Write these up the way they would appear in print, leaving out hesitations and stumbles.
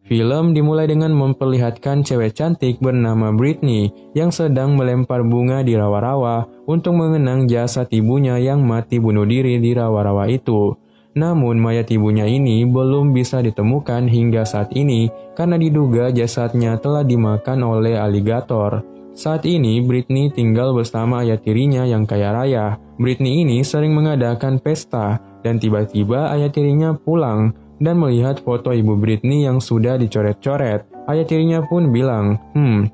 Film dimulai dengan memperlihatkan cewek cantik bernama Britney yang sedang melempar bunga di rawa-rawa untuk mengenang jasad ibunya yang mati bunuh diri di rawa-rawa itu. Namun mayat ibunya ini belum bisa ditemukan hingga saat ini karena diduga jasadnya telah dimakan oleh aligator. Saat ini Britney tinggal bersama ayah tirinya yang kaya raya. Britney ini sering mengadakan pesta dan tiba-tiba ayah tirinya pulang dan melihat foto ibu Britney yang sudah dicoret-coret. Ayah tirinya pun bilang,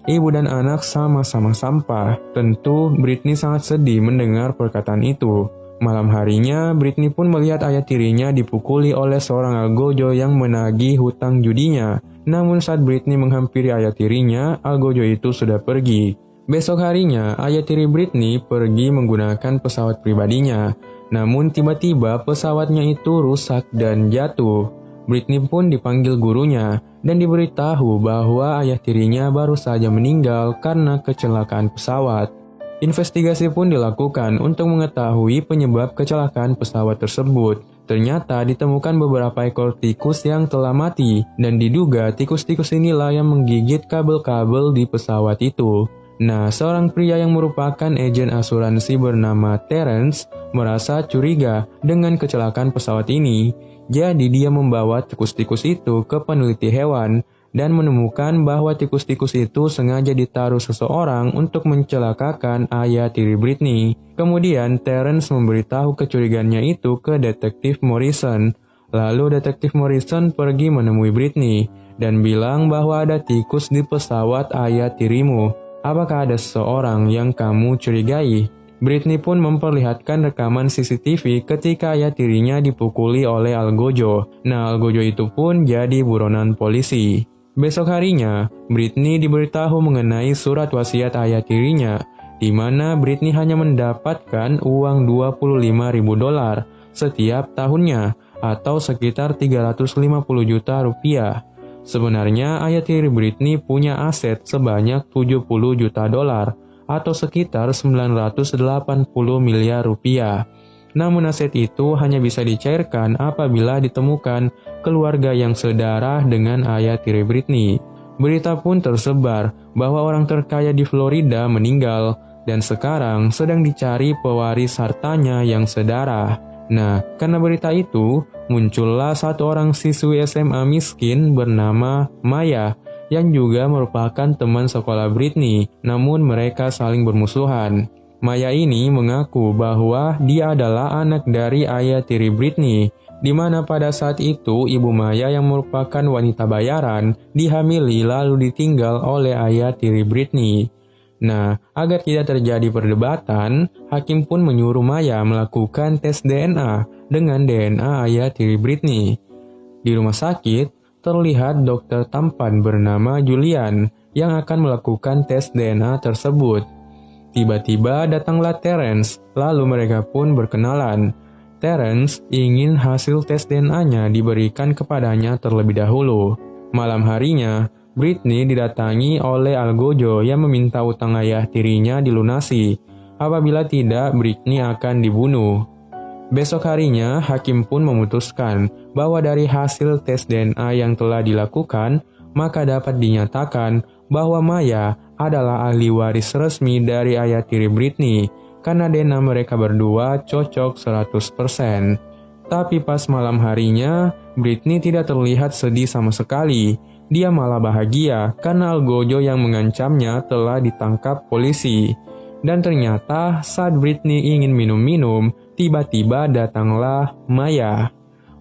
ibu dan anak sama-sama sampah. Tentu Britney sangat sedih mendengar perkataan itu. Malam harinya, Britney pun melihat ayah tirinya dipukuli oleh seorang algojo yang menagih hutang judinya. Namun saat Britney menghampiri ayah tirinya, algojo itu sudah pergi. Besok harinya, ayah tiri Britney pergi menggunakan pesawat pribadinya. Namun tiba-tiba pesawatnya itu rusak dan jatuh. Britney pun dipanggil gurunya dan diberitahu bahwa ayah tirinya baru saja meninggal karena kecelakaan pesawat. Investigasi pun dilakukan untuk mengetahui penyebab kecelakaan pesawat tersebut. Ternyata ditemukan beberapa ekor tikus yang telah mati dan diduga tikus-tikus inilah yang menggigit kabel-kabel di pesawat itu. Nah, seorang pria yang merupakan agen asuransi bernama Terence merasa curiga dengan kecelakaan pesawat ini. Jadi dia membawa tikus-tikus itu ke peneliti hewan dan menemukan bahwa tikus-tikus itu sengaja ditaruh seseorang untuk mencelakakan ayah tiri Britney. Kemudian Terence memberitahu kecurigaannya itu ke detektif Morrison. Lalu detektif Morrison pergi menemui Britney dan bilang bahwa ada tikus di pesawat ayah tirimu. Apakah ada seseorang yang kamu curigai? Britney pun memperlihatkan rekaman CCTV ketika ayah tirinya dipukuli oleh algojo. Nah, algojo itu pun jadi buronan polisi. Besok harinya, Britney diberitahu mengenai surat wasiat ayah tirinya, di mana Britney hanya mendapatkan uang $25.000 setiap tahunnya, atau sekitar 350 juta rupiah. Sebenarnya ayah tiri Britney punya aset sebanyak 70 juta dolar atau sekitar 980 miliar rupiah. Namun aset itu hanya bisa dicairkan apabila ditemukan keluarga yang sedarah dengan ayah tiri Britney. Berita pun tersebar bahwa orang terkaya di Florida meninggal dan sekarang sedang dicari pewaris hartanya yang sedarah. Nah, karena berita itu, muncullah satu orang siswi SMA miskin bernama Maya yang juga merupakan teman sekolah Britney, namun mereka saling bermusuhan. Maya ini mengaku bahwa dia adalah anak dari ayah tiri Britney, di mana pada saat itu ibu Maya yang merupakan wanita bayaran dihamili lalu ditinggal oleh ayah tiri Britney. Nah, agar tidak terjadi perdebatan, hakim pun menyuruh Maya melakukan tes DNA dengan DNA ayah tiri Britney. Di rumah sakit, terlihat dokter tampan bernama Julian yang akan melakukan tes DNA tersebut. Tiba-tiba datanglah Terence, lalu mereka pun berkenalan. Terence ingin hasil tes DNA-nya diberikan kepadanya terlebih dahulu. Malam harinya, Britney didatangi oleh algojo yang meminta utang ayah tirinya dilunasi. Apabila tidak, Britney akan dibunuh. Besok harinya, hakim pun memutuskan bahwa dari hasil tes DNA yang telah dilakukan, maka dapat dinyatakan bahwa Maya adalah ahli waris resmi dari ayah tiri Britney, karena DNA mereka berdua cocok 100%. Tapi pas malam harinya, Britney tidak terlihat sedih sama sekali. Dia malah bahagia karena algojo yang mengancamnya telah ditangkap polisi. Dan ternyata saat Britney ingin minum-minum, tiba-tiba datanglah Maya.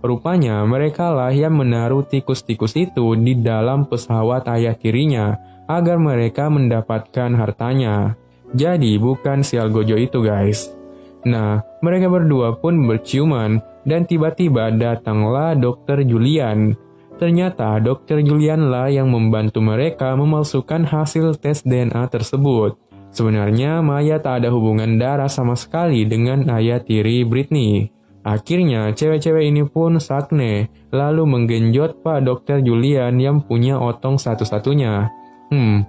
Rupanya mereka lah yang menaruh tikus-tikus itu di dalam pesawat ayah tirinya agar mereka mendapatkan hartanya. Jadi bukan si algojo itu guys. Nah, mereka berdua pun berciuman dan tiba-tiba datanglah dokter Julian. Ternyata dokter Julian lah yang membantu mereka memalsukan hasil tes DNA tersebut. Sebenarnya Maya tak ada hubungan darah sama sekali dengan ayah tiri Britney. Akhirnya cewek-cewek ini pun sakne, lalu menggenjot Pak Dokter Julian yang punya otong satu-satunya.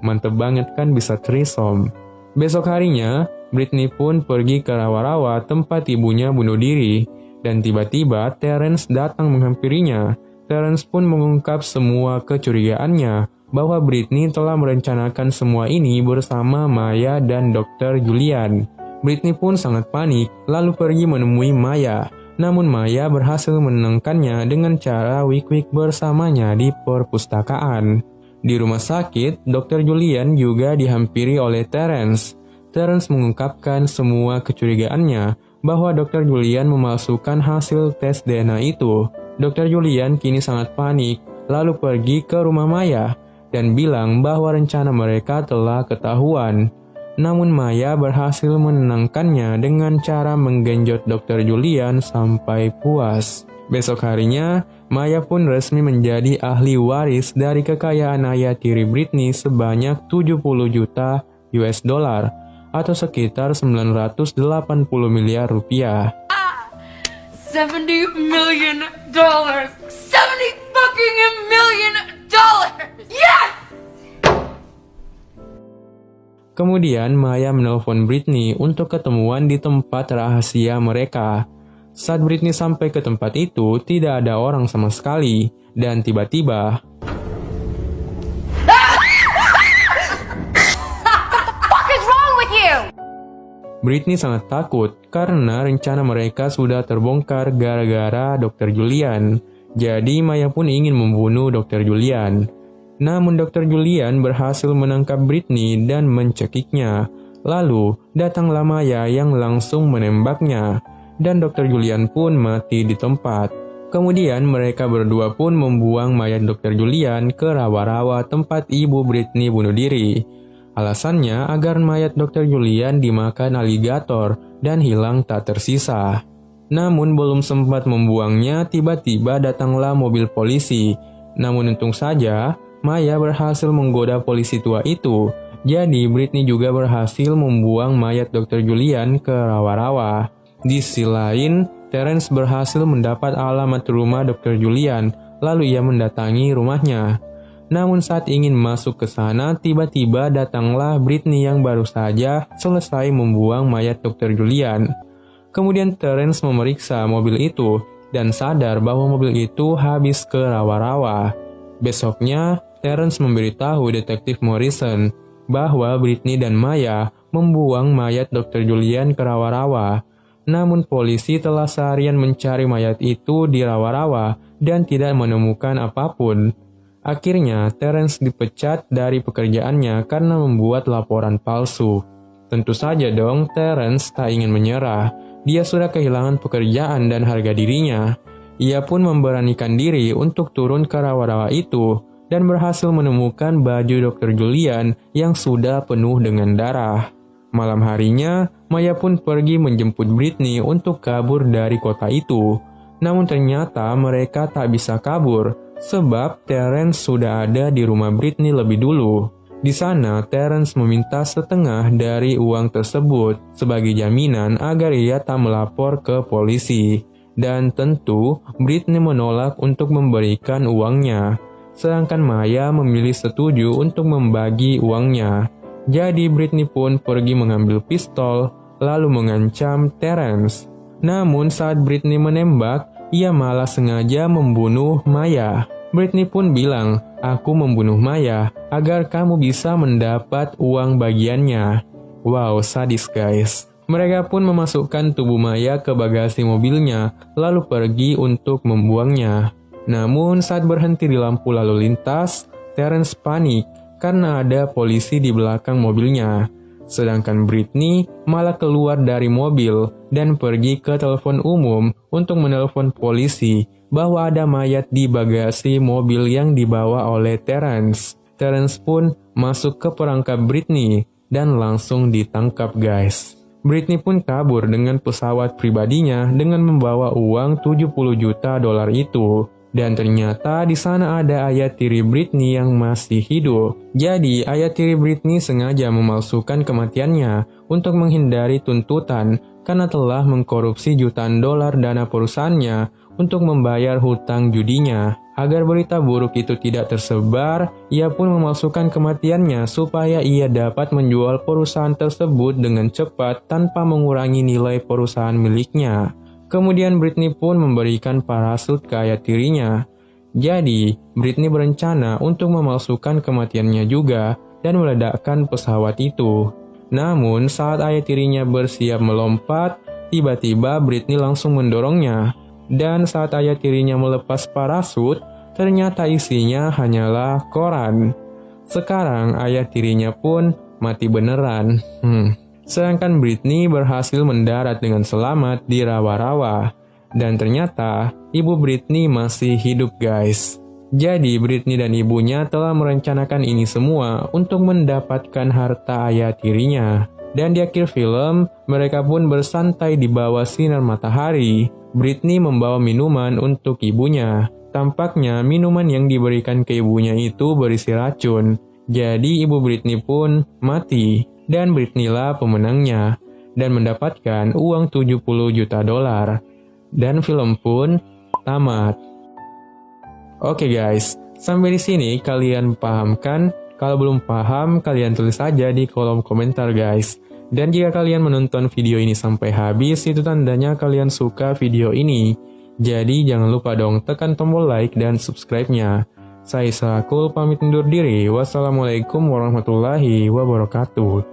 Mantep banget kan bisa threesome. Besok harinya, Britney pun pergi ke rawa-rawa tempat ibunya bunuh diri. Dan tiba-tiba Terence datang menghampirinya. Terence pun mengungkap semua kecurigaannya bahwa Britney telah merencanakan semua ini bersama Maya dan Dr. Julian. Britney pun sangat panik, lalu pergi menemui Maya. Namun Maya berhasil menenangkannya dengan cara wik-wik bersamanya di perpustakaan. Di rumah sakit, Dr. Julian juga dihampiri oleh Terence. Terence mengungkapkan semua kecurigaannya bahwa Dr. Julian memalsukan hasil tes DNA itu. Dr. Julian kini sangat panik, lalu pergi ke rumah Maya dan bilang bahwa rencana mereka telah ketahuan. Namun Maya berhasil menenangkannya dengan cara menggenjot Dr. Julian sampai puas. Besok harinya, Maya pun resmi menjadi ahli waris dari kekayaan ayah tiri Britney sebanyak 70 juta US dollar atau sekitar 980 miliar rupiah. 70 million dollars. 70 fucking million dollars. Yes! Kemudian Maya menelpon Britney untuk ketemuan di tempat rahasia mereka. Saat Britney sampai ke tempat itu, tidak ada orang sama sekali. Dan tiba-tiba, Britney sangat takut karena rencana mereka sudah terbongkar gara-gara Dr. Julian. Jadi Maya pun ingin membunuh Dr. Julian. Namun Dr. Julian berhasil menangkap Britney dan mencekiknya. Lalu datanglah Maya yang langsung menembaknya. Dan Dr. Julian pun mati di tempat. Kemudian mereka berdua pun membuang mayat Dr. Julian ke rawa-rawa tempat ibu Britney bunuh diri. Alasannya agar mayat Dr. Julian dimakan aligator dan hilang tak tersisa. Namun belum sempat membuangnya, tiba-tiba datanglah mobil polisi. Namun untung saja, Maya berhasil menggoda polisi tua itu. Jadi Britney juga berhasil membuang mayat Dr. Julian ke rawa-rawa. Di sisi lain, Terence berhasil mendapat alamat rumah Dr. Julian, lalu ia mendatangi rumahnya. Namun saat ingin masuk ke sana, tiba-tiba datanglah Britney yang baru saja selesai membuang mayat Dr. Julian. Kemudian Terence memeriksa mobil itu dan sadar bahwa mobil itu habis ke rawa-rawa. Besoknya, Terence memberitahu detektif Morrison bahwa Britney dan Maya membuang mayat Dr. Julian ke rawa-rawa. Namun polisi telah seharian mencari mayat itu di rawa-rawa dan tidak menemukan apapun. Akhirnya, Terence dipecat dari pekerjaannya karena membuat laporan palsu. Tentu saja dong, Terence tak ingin menyerah. Dia sudah kehilangan pekerjaan dan harga dirinya. Ia pun memberanikan diri untuk turun ke rawa-rawa itu dan berhasil menemukan baju Dr. Julian yang sudah penuh dengan darah. Malam harinya, Maya pun pergi menjemput Britney untuk kabur dari kota itu. Namun ternyata mereka tak bisa kabur, sebab Terence sudah ada di rumah Britney lebih dulu. Di sana, Terence meminta setengah dari uang tersebut sebagai jaminan agar ia tak melapor ke polisi. Dan tentu, Britney menolak untuk memberikan uangnya. Sedangkan Maya memilih setuju untuk membagi uangnya. Jadi Britney pun pergi mengambil pistol, lalu mengancam Terence. Namun saat Britney menembak, ia malah sengaja membunuh Maya. Britney pun bilang, "Aku membunuh Maya agar kamu bisa mendapat uang bagiannya." Wow, sadis guys. Mereka pun memasukkan tubuh Maya ke bagasi mobilnya, lalu pergi untuk membuangnya. Namun saat berhenti di lampu lalu lintas, Terence panik karena ada polisi di belakang mobilnya. Sedangkan Britney malah keluar dari mobil dan pergi ke telepon umum untuk menelpon polisi bahwa ada mayat di bagasi mobil yang dibawa oleh Terence. Terence pun masuk ke perangkap Britney dan langsung ditangkap guys. Britney pun kabur dengan pesawat pribadinya dengan membawa uang 70 juta dolar itu. Dan ternyata di sana ada ayah tiri Britney yang masih hidup. Jadi ayah tiri Britney sengaja memalsukan kematiannya untuk menghindari tuntutan karena telah mengkorupsi jutaan dolar dana perusahaannya untuk membayar hutang judinya. Agar berita buruk itu tidak tersebar, ia pun memalsukan kematiannya supaya ia dapat menjual perusahaan tersebut dengan cepat tanpa mengurangi nilai perusahaan miliknya. Kemudian Britney pun memberikan parasut ke ayah tirinya. Jadi, Britney berencana untuk memalsukan kematiannya juga dan meledakkan pesawat itu. Namun, saat ayah tirinya bersiap melompat, tiba-tiba Britney langsung mendorongnya. Dan saat ayah tirinya melepas parasut, ternyata isinya hanyalah koran. Sekarang ayah tirinya pun mati beneran. Sedangkan Britney berhasil mendarat dengan selamat di rawa-rawa. Dan ternyata ibu Britney masih hidup guys. Jadi Britney dan ibunya telah merencanakan ini semua untuk mendapatkan harta ayah tirinya. Dan di akhir film, mereka pun bersantai di bawah sinar matahari. Britney membawa minuman untuk ibunya. Tampaknya minuman yang diberikan ke ibunya itu berisi racun. Jadi ibu Britney pun mati. Dan Britney lah pemenangnya. Dan mendapatkan uang 70 juta dolar. Dan film pun tamat. Oke guys, sampai di sini kalian paham kan? Kalau belum paham, kalian tulis saja di kolom komentar guys. Dan jika kalian menonton video ini sampai habis, itu tandanya kalian suka video ini. Jadi jangan lupa dong tekan tombol like dan subscribe-nya. Saya Sakul pamit undur diri. Wassalamualaikum warahmatullahi wabarakatuh.